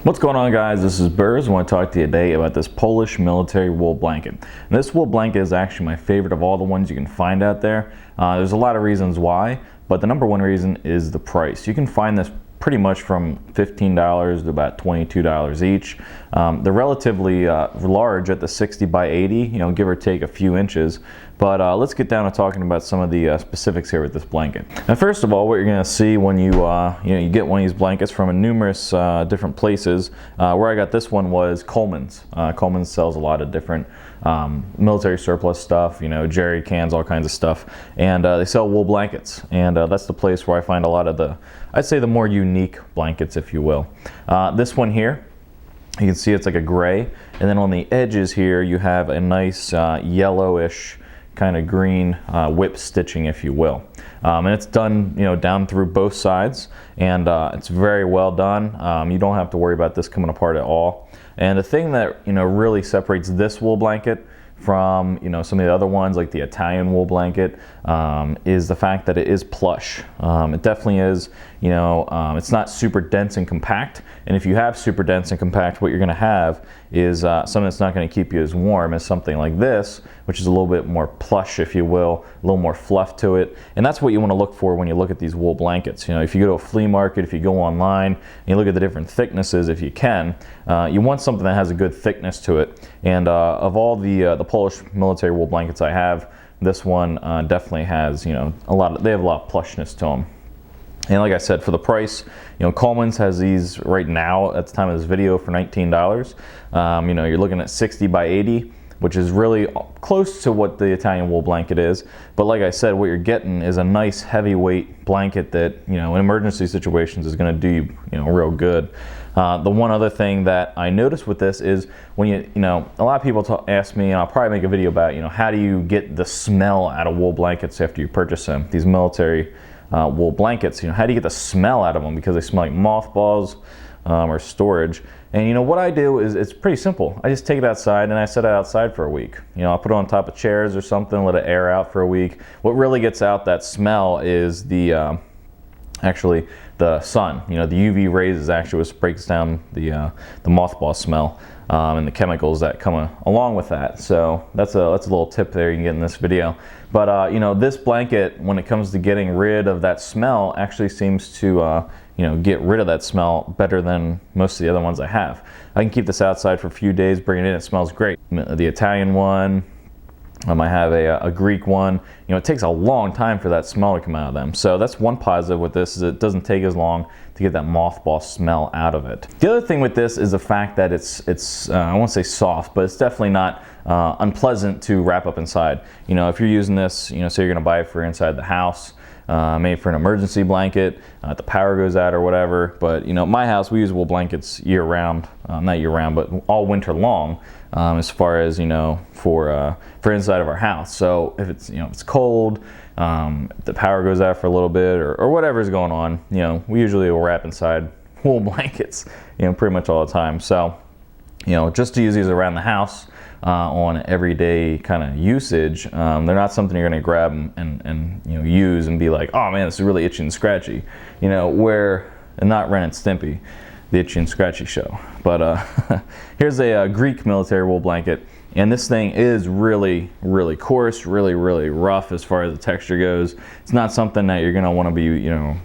What's going on, guys? This is Burrs. I want to talk to you today about this Polish military wool blanket. And this wool blanket is actually my favorite of all the ones you can find out there. There's a lot of reasons why, but the number one reason is the price. You can find this pretty much from $15 to about $22 each. They're relatively large at the 60 by 80, give or take a few inches. But let's get down to talking about some of the specifics here with this blanket. Now, first of all, what you're going to see when you you get one of these blankets from numerous different places. Where I got this one was Coleman's. Coleman's sells a lot of different military surplus stuff, jerry cans, all kinds of stuff, and they sell wool blankets. And that's the place where I find a lot of I'd say the more unique blankets, if you will. This one here, you can see it's like a gray, and then on the edges here you have a nice yellowish kind of green whip stitching, if you will. And it's done down through both sides, and it's very well done. You don't have to worry about this coming apart at all. And the thing that really separates this wool blanket from some of the other ones, like the Italian wool blanket, is the fact that it is plush. It definitely is. It's not super dense and compact, and if you have super dense and compact, what you're going to have is something that's not going to keep you as warm as something like this, which is a little bit more plush, if you will, a little more fluff to it. And that's what you want to look for when you look at these wool blankets. If you go to a flea market, if you go online and you look at the different thicknesses, if you can, you want something that has a good thickness to it. And of all the Polish military wool blankets I have, this one definitely has they have a lot of plushness to them. And like I said, for the price, Coleman's has these right now at the time of this video for $19. You're looking at 60 by 80, which is really close to what the Italian wool blanket is. But like I said, what you're getting is a nice heavyweight blanket that, in emergency situations is going to do you, real good. The one other thing that I noticed with this is when a lot of people ask me, and I'll probably make a video about, how do you get the smell out of wool blankets after you purchase them? These military wool blankets, how do you get the smell out of them, because they smell like mothballs or storage. And what I do is it's pretty simple. I just take it outside and I set it outside for a week. I'll put it on top of chairs or something, let it air out for a week. What really gets out that smell is actually the sun. The UV rays is actually what breaks down the mothball smell and the chemicals that come along with that. So that's a little tip there you can get in this video. But this blanket, when it comes to getting rid of that smell, actually seems to get rid of that smell better than most of the other ones I have. I can keep this outside for a few days, bring it in, it smells great. The Italian one, I have a Greek one. It takes a long time for that smell to come out of them. So that's one positive with this, is it doesn't take as long to get that mothball smell out of it. The other thing with this is the fact that it's I won't say soft, but it's definitely not unpleasant to wrap up inside. If you're using this, say you're going to buy it for inside the house, maybe for an emergency blanket, the power goes out or whatever. But my house, we use wool blankets year round, not year round, but all winter long, as far as for inside of our house. So if it's it's cold, the power goes out for a little bit, or whatever's going on, we usually will wrap inside wool blankets, pretty much all the time. So just to use these around the house on everyday kind of usage, they're not something you're going to grab and use and be like, oh man, this is really itchy and scratchy. Where, and not Ren and Stimpy, the itchy and scratchy show. But here's a Greek military wool blanket, and this thing is really, really coarse, really, really rough as far as the texture goes. It's not something that you're going to want to be,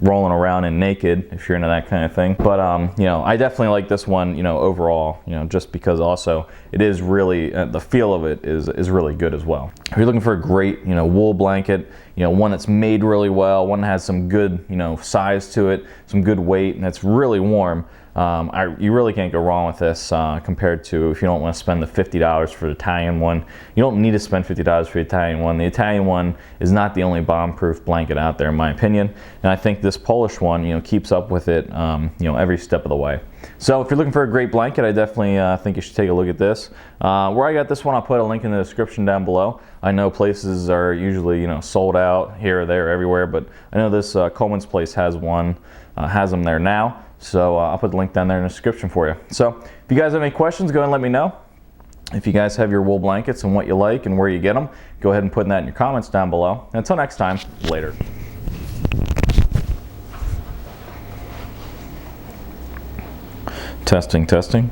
rolling around in naked if you're into that kind of thing. But I definitely like this one overall, just because also it is really the feel of it is really good as well. If you're looking for a great wool blanket, one that's made really well, one that has some good size to it, some good weight, and it's really warm, you really can't go wrong with this compared to if you don't want to spend the $50 for the Italian one. You don't need to spend $50 for the Italian one. The Italian one is not the only bomb-proof blanket out there, in my opinion, and I think this Polish one keeps up with it every step of the way. So if you're looking for a great blanket, I definitely think you should take a look at this. Where I got this one, I'll put a link in the description down below. I know places are usually sold out here or there, everywhere, but I know this Coleman's place has one, has them there now. So I'll put the link down there in the description for you. So if you guys have any questions, go ahead and let me know. If you guys have your wool blankets and what you like and where you get them, go ahead and put that in your comments down below. And until next time, later. Testing, testing.